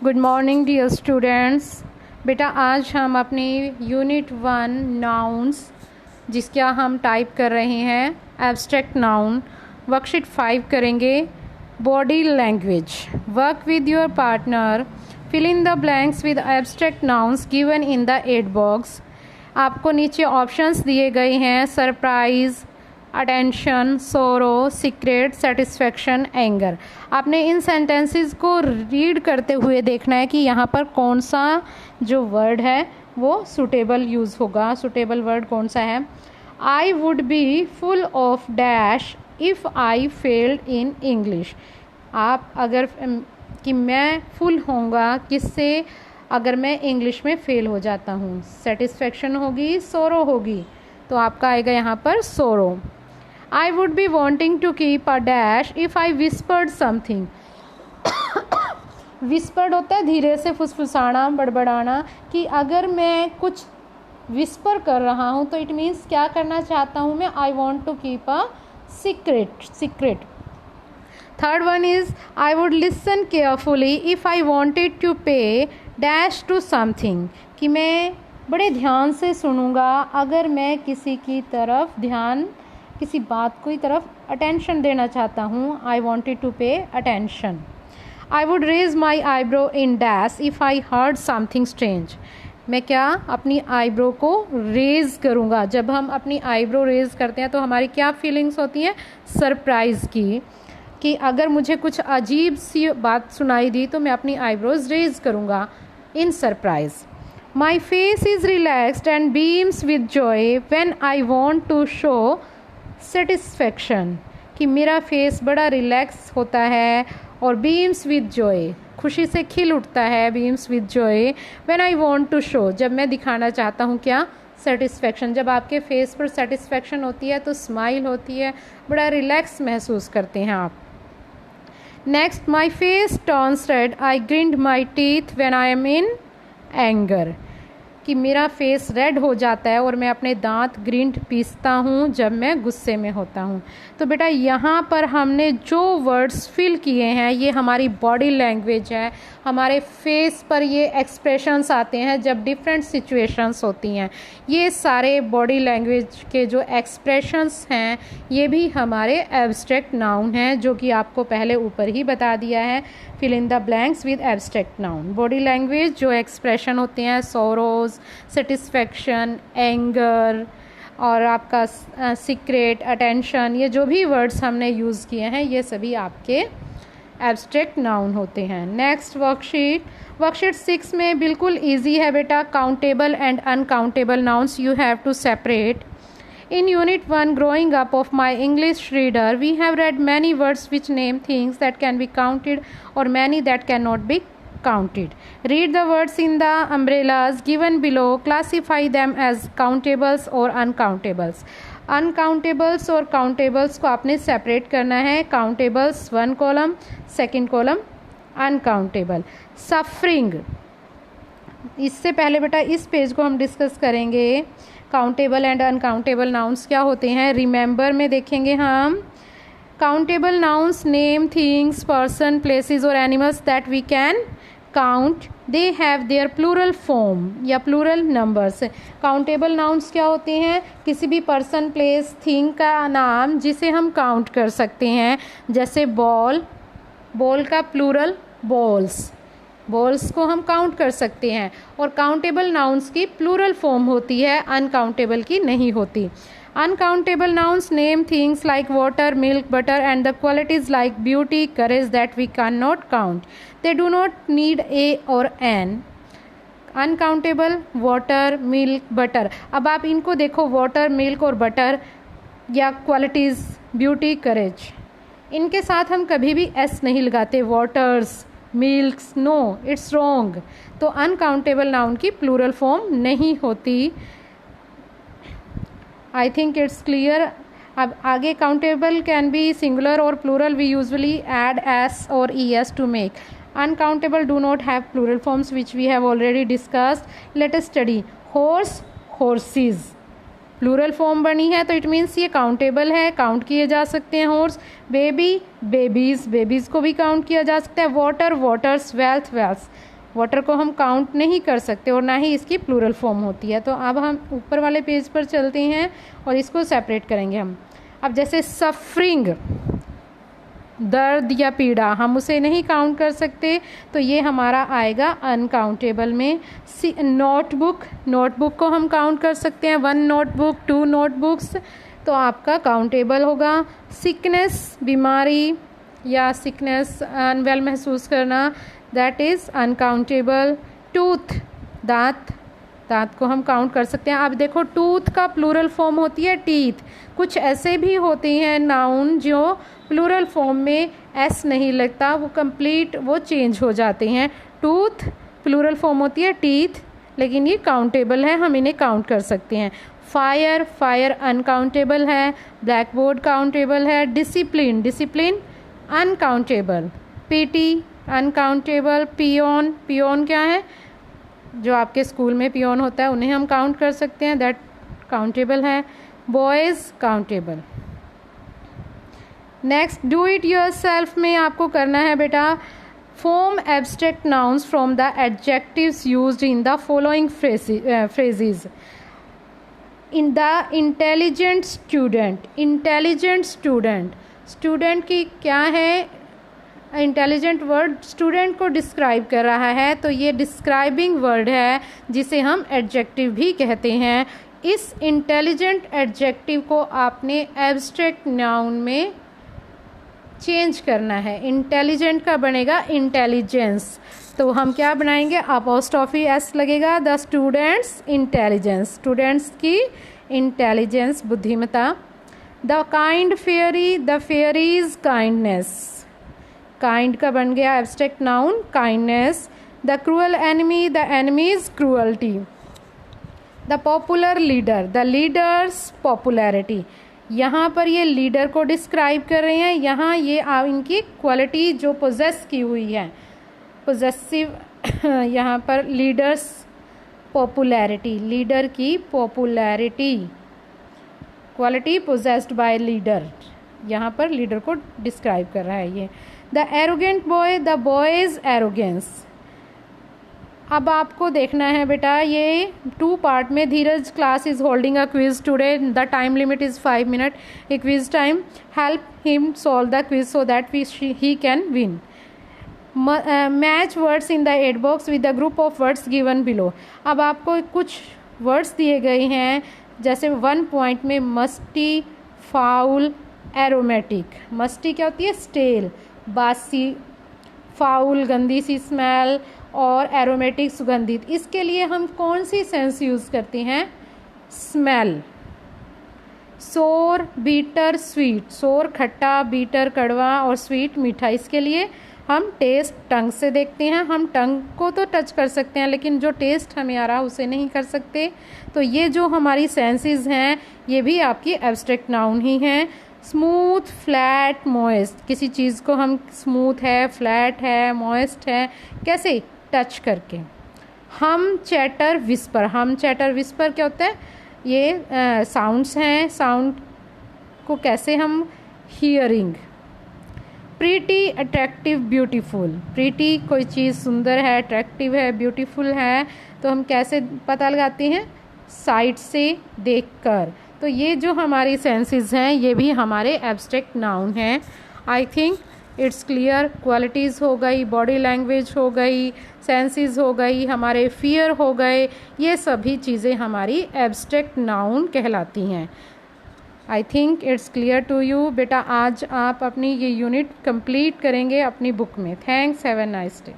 Good morning dear students. बेटा आज हम अपनी यूनिट 1 नाउन्स जिसका हम टाइप कर रहे हैं एब्स्ट्रैक्ट नाउन वर्कशीट 5 करेंगे। Body language, work with your partner, fill in the blanks with abstract nouns given in the ad box. आपको नीचे ऑप्शंस दिए गए हैं surprise, attention, sorrow, secret, satisfaction, anger. आपने इन सेंटेंसेस को रीड करते हुए देखना है कि यहाँ पर कौन सा जो वर्ड है वो सूटेबल यूज़ होगा। सूटेबल वर्ड कौन सा है? I would be full of dash if I failed in English. आप अगर कि मैं फुल होऊंगा किससे अगर मैं इंग्लिश में फेल हो जाता हूँ। सेटिस्फैक्शन होगी, सोरो होगी, तो आपका आएगा यहाँ पर सोरो। I would be wanting to keep a dash if I whispered something. Whispered होता है धीरे से फुसफुसाना, बड़बड़ाना, कि अगर मैं कुछ विस्पर कर रहा हूँ तो इट मीन्स क्या करना चाहता हूँ मैं? I want to keep a secret. Third one is I would listen carefully if I wanted to pay dash to something. कि मैं बड़े ध्यान से सुनूंगा अगर मैं किसी की तरफ किसी बात की तरफ अटेंशन देना चाहता हूँ। I wanted to pay attention. I would raise my eyebrow in dash if I heard something strange. मैं क्या अपनी आईब्रो को रेज करूँगा। जब हम अपनी आईब्रो रेज करते हैं तो हमारी क्या फीलिंग्स होती हैं? सरप्राइज़ की, कि अगर मुझे कुछ अजीब सी बात सुनाई दी तो मैं अपनी आईब्रोज रेज करूँगा in surprise. My face is relaxed and beams with joy when I want to show satisfaction. कि मेरा फेस बड़ा रिलैक्स होता है और बीम्स विद जॉय, खुशी से खिल उठता है। Beams with joy when I want to show, जब मैं दिखाना चाहता हूँ क्या? सेटिस्फैक्शन। जब आपके फेस पर सेटिस्फैक्शन होती है तो स्माइल होती है, बड़ा रिलैक्स महसूस करते हैं आप। Next, my face turns red, I grind my teeth when I am in anger. कि मेरा फेस रेड हो जाता है और मैं अपने दांत ग्रिंड पीसता हूँ जब मैं गुस्से में होता हूँ। तो बेटा यहाँ पर हमने जो वर्ड्स फिल किए हैं ये हमारी बॉडी लैंग्वेज है। हमारे फेस पर ये एक्सप्रेशंस आते हैं जब डिफरेंट सिचुएशंस होती हैं। ये सारे बॉडी लैंग्वेज के जो एक्सप्रेशंस हैं ये भी हमारे एब्स्ट्रैक्ट नाउन हैं, जो कि आपको पहले ऊपर ही बता दिया है। Fill in the blanks with abstract noun. Body language जो एक्सप्रेशन होते हैं सोरोज, सेटिस्फैक्शन, एंगर और आपका सीक्रेट, अटेंशन, ये जो भी वर्ड्स हमने यूज़ किए हैं ये सभी आपके एब्स्ट्रैक्ट नाउन होते हैं। नेक्स्ट वर्कशीट 6 में बिल्कुल इजी है बेटा। Countable and uncountable nouns you have to separate. In Unit 1, growing up of my English reader, we have read many words which name things that can be counted or many that cannot be counted. Read the words in the umbrellas given below. Classify them as countables or uncountables. Uncountables और countables को आपने separate करना है। Countables 1 column, 2nd column uncountable. Suffering, इससे पहले बेटा इस page को हम डिस्कस करेंगे। काउंटेबल एंड अनकाउंटेबल नाउन्स क्या होते हैं रिमेंबर में देखेंगे हम। Countable nouns name things, person, places और animals that we can count. They have their plural form या प्लूरल नंबर्स। काउंटेबल नाउन्स क्या होते हैं? किसी भी पर्सन, प्लेस, थिंग का नाम जिसे हम काउंट कर सकते हैं। जैसे बॉल का प्लूरल बॉल्स को हम काउंट कर सकते हैं। और काउंटेबल नाउन्स की प्लूरल फॉर्म होती है, अनकाउंटेबल की नहीं होती। Uncountable nouns name things like water, milk, butter and the qualities like beauty, courage that we can not count. They do not need a or an. Uncountable water, milk, butter. अब आप इनको देखो, water, milk और butter या qualities, beauty, courage, इनके साथ हम कभी भी एस नहीं लगाते। Waters, milks, no, it's wrong. तो अनकाउंटेबल नाउन की प्लूरल फॉर्म नहीं होती। I think it's clear. अब आगे काउंटेबल कैन बी सिंगुलर और plural. We usually add s और e s to make. Uncountable do not have plural forms which we have already discussed. Let us study. Horse, horses, plural form बनी है तो it means ये countable है, count किए जा सकते हैं हॉर्स। बेबी बेबीज़, बेबीज़ को भी काउंट किया जा सकता है। Water waters, wealth wealth, water को हम काउंट नहीं कर सकते और ना ही इसकी प्लूरल फॉर्म होती है। तो अब हम ऊपर वाले पेज पर चलते हैं और इसको सेपरेट करेंगे हम। अब जैसे सफरिंग, दर्द या पीड़ा, हम उसे नहीं काउंट कर सकते तो ये हमारा आएगा अनकाउंटेबल में। नोटबुक, नोटबुक को हम काउंट कर सकते हैं, 1 नोटबुक, 2 नोटबुक्स, तो आपका काउंटेबल होगा। सिकनेस, बीमारी या सिकनेस, अनवेल महसूस करना, दैट इज़ अनकाउंटेबल। टूथ, दांत, दांत को हम काउंट कर सकते हैं। अब देखो टूथ का प्लूरल फॉर्म होती है टीथ। कुछ ऐसे भी होते हैं नाउन जो प्लूरल फॉर्म में एस नहीं लगता, वो कंप्लीट वो चेंज हो जाते हैं। टूथ प्लूरल फॉर्म होती है टीथ, लेकिन ये काउंटेबल है, हम इन्हें काउंट कर सकते हैं। फायर, फायर अनकाउंटेबल है। ब्लैक बोर्ड काउंटेबल है। Discipline, discipline uncountable. PT uncountable. Peon, peon क्या है, जो आपके स्कूल में पियोन होता है उन्हें हम काउंट कर सकते हैं, दैट काउंटेबल है। Boys countable. Next do it yourself में आपको करना है बेटा, form abstract nouns from the adjectives used in the following phrases. In the intelligent student, intelligent student, student की क्या है, इंटेलिजेंट वर्ड स्टूडेंट को डिस्क्राइब कर रहा है, तो ये डिस्क्राइबिंग वर्ड है जिसे हम एडजेक्टिव भी कहते हैं। इस इंटेलिजेंट एडजेक्टिव को आपने एब्स्ट्रैक्ट नाउन में चेंज करना है। इंटेलिजेंट का बनेगा इंटेलिजेंस, तो हम क्या बनाएंगे, अपोस्ट्रोफी एस लगेगा। द स्टूडेंट्स इंटेलिजेंस, स्टूडेंट्स की इंटेलिजेंस बुद्धिमता। The kind fairy, the fairies kindness, kind का बन गया abstract noun kindness. The cruel enemy, the enemies cruelty. The popular leader, the leaders popularity. यहाँ पर ये लीडर को डिस्क्राइब कर रहे हैं, यहाँ ये इनकी क्वालिटी जो पोजेस की हुई है, पोजेसिव यहाँ पर लीडर्स पॉपुलैरिटी, लीडर की popularity, quality possessed by leader, यहाँ पर लीडर को डिस्क्राइब कर रहा है ये। The arrogant boy, the boy's arrogance. अब आपको देखना है बेटा ये 2 पार्ट में। Dheeraj class is holding a quiz today, the time limit is 5 minute, a quiz time, help him solve the quiz so that he can win. Match words in the ad box with the group of words given below. अब आपको कुछ words दिए गए हैं, जैसे 1 point में musty, foul, aromatic. Musty क्या होती है, स्टेल, बासी, फाउल गंदी सी स्मेल, और एरोमेटिक सुगंधित। इसके लिए हम कौन सी सेंस यूज़ करते हैं, स्मेल। सोर, बीटर, स्वीट, सोर खट्टा, बीटर कड़वा और स्वीट मीठा। इसके लिए हम टेस्ट टंग से देखते हैं, हम टंग को तो टच कर सकते हैं लेकिन जो टेस्ट हमें आ रहा है उसे नहीं कर सकते। तो ये जो हमारी सेंसेस हैं ये भी आपकी एब्स्ट्रैक्ट नाउन ही हैं। स्मूथ, फ्लैट, मॉइस्ट, किसी चीज़ को हम स्मूथ है, फ्लैट है, मॉइस्ट है, कैसे, टच करके। हम, चैटर, विस्पर, हम, चैटर, विस्पर क्या होता है, ये साउंड्स हैं, साउंड को कैसे हम, hearing. Pretty, attractive, beautiful. Pretty कोई चीज़ सुंदर है, अट्रैक्टिव है, ब्यूटीफुल है, तो हम कैसे पता लगाते हैं, साइट से देखकर। तो ये जो हमारी सेंसेस हैं ये भी हमारे एब्स्ट्रैक्ट नाउन हैं। I think it's clear. Qualities हो गई, बॉडी लैंग्वेज हो गई, सेंसेस हो गई, हमारे फियर हो गए, ये सभी चीज़ें हमारी एब्स्ट्रैक्ट नाउन कहलाती हैं। I think it's clear to you. बेटा आज आप अपनी ये यूनिट कंप्लीट करेंगे अपनी बुक में। Thanks, have a nice day.